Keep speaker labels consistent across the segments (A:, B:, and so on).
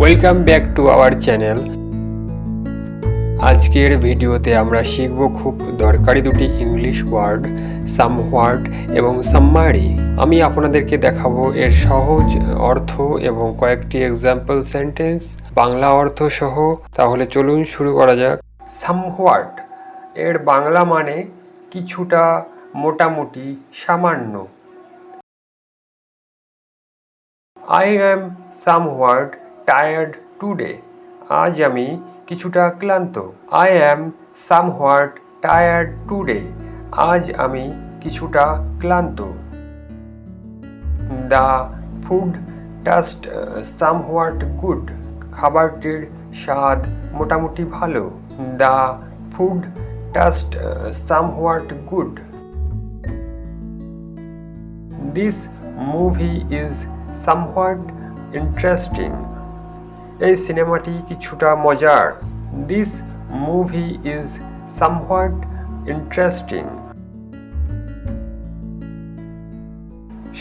A: Welcome back to our channel. আজকের ভিডিওতে আমরা শিখব খুব দরকারি দুটি ইংলিশ ওয়ার্ড, সামহোয়াট এবং সাম্মারি। আমি আপনাদেরকে দেখাবো এর সহজ অর্থ এবং কয়েকটি এক্সাম্পল সেন্টেন্স বাংলা অর্থ সহ। তাহলে চলুন শুরু করা যাক। সামহোয়াট এর বাংলা মানে কিছুটা, মোটামুটি, সামান্য। I am somewhat tired today. আজ আমি কিছুটা ক্লান্ত। I am somewhat tired today. আজ আমি কিছুটা ক্লান্ত। The food tastes somewhat good. খাবারটির স্বাদ মোটামুটি ভালো। The food tastes somewhat good. This movie is somewhat interesting. এই সিনেমাটি কিছুটা মজার। This movie is somewhat interesting.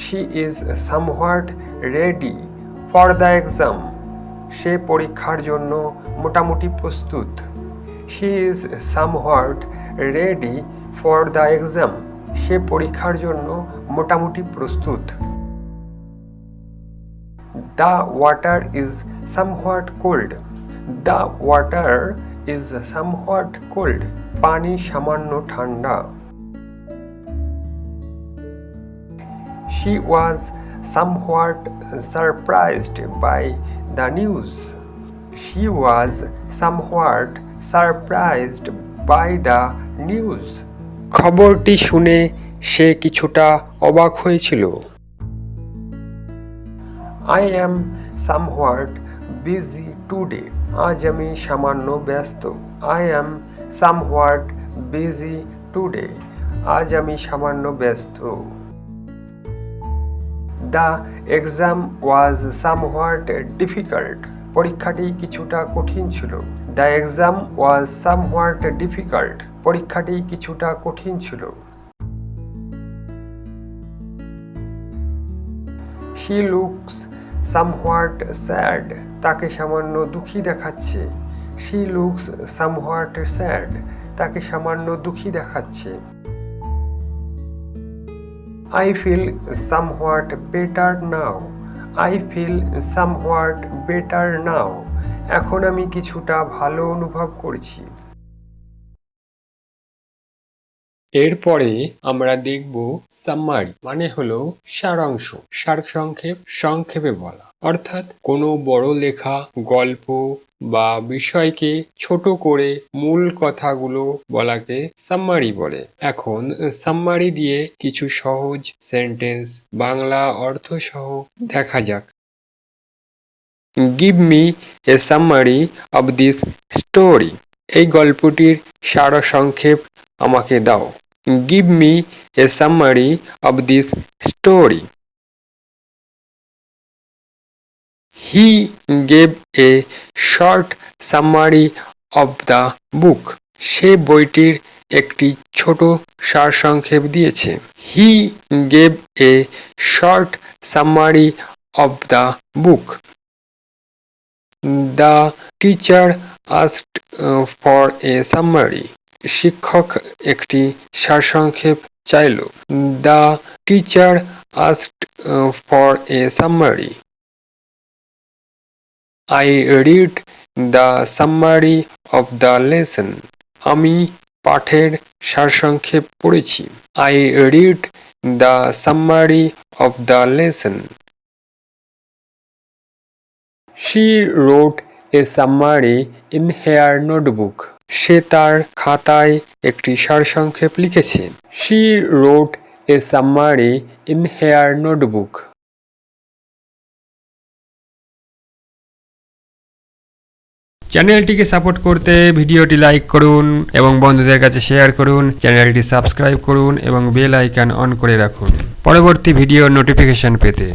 A: She is somewhat ready for the exam. সে পরীক্ষার জন্য মোটামুটি প্রস্তুত। She is somewhat ready for the exam. সে পরীক্ষার জন্য মোটামুটি প্রস্তুত। The water is somewhat cold. The water is somewhat cold. পানি সামান্য ঠান্ডা। She was somewhat surprised by the news. She was somewhat surprised by the news. খবরটি শুনে সে কিছুটা অবাক হয়েছিল। I am somewhat busy today. আজ আমি সামান্য ব্যস্ত। I am somewhat busy today. আজ আমি সামান্য ব্যস্ত। The exam was somewhat difficult. পরীক্ষাটি কিছুটা কঠিন ছিল। The exam was somewhat difficult. পরীক্ষাটি কিছুটা কঠিন ছিল। She looks somewhat sad. তাকে সামান্য দুঃখী দেখাচ্ছে। She looks somewhat sad. তাকে সামান্য দুঃখী দেখাচ্ছে। I feel somewhat better now. I feel somewhat better now. এখন আমি কিছুটা ভালো অনুভব করছি। এরপরে আমরা দেখব সাম্মারি, মানে হলো সারাংশ, সারসংক্ষেপ, সংক্ষেপে বলা। অর্থাৎ কোনো বড় লেখা, গল্প বা বিষয়কে ছোট করে মূল কথাগুলো বলাকে সাম্মারি বলে। এখন সাম্মারি দিয়ে কিছু সহজ সেন্টেন্স বাংলা অর্থ সহ দেখা যাক। Give me a summary of this story. এই গল্পটির সারসংক্ষেপ আমাকে দাও। Give me a summary of this story. He gave a short summary of the book. সে বইটির একটি ছোট সারসংক্ষেপ দিয়েছে। He gave a short summary of the book. The teacher asked for a summary. শিক্ষক একটি সারসংক্ষেপ চাইল। The teacher asked for a summary. I read the summary of the lesson. আমি পাঠের সারসংক্ষেপ পড়েছি। I read the summary of the lesson. She wrote a summary in her notebook. সে তার খাতায় একটি সারসংক্ষেপ লিখেছে। She wrote a summary in her notebook. চ্যানেলটিকে সাপোর্ট করতে ভিডিওটি লাইক করুন এবং বন্ধুদের কাছে শেয়ার করুন। চ্যানেলটি সাবস্ক্রাইব করুন এবং বেল আইকন অন করে রাখুন পরবর্তী ভিডিওর নোটিফিকেশন পেতে।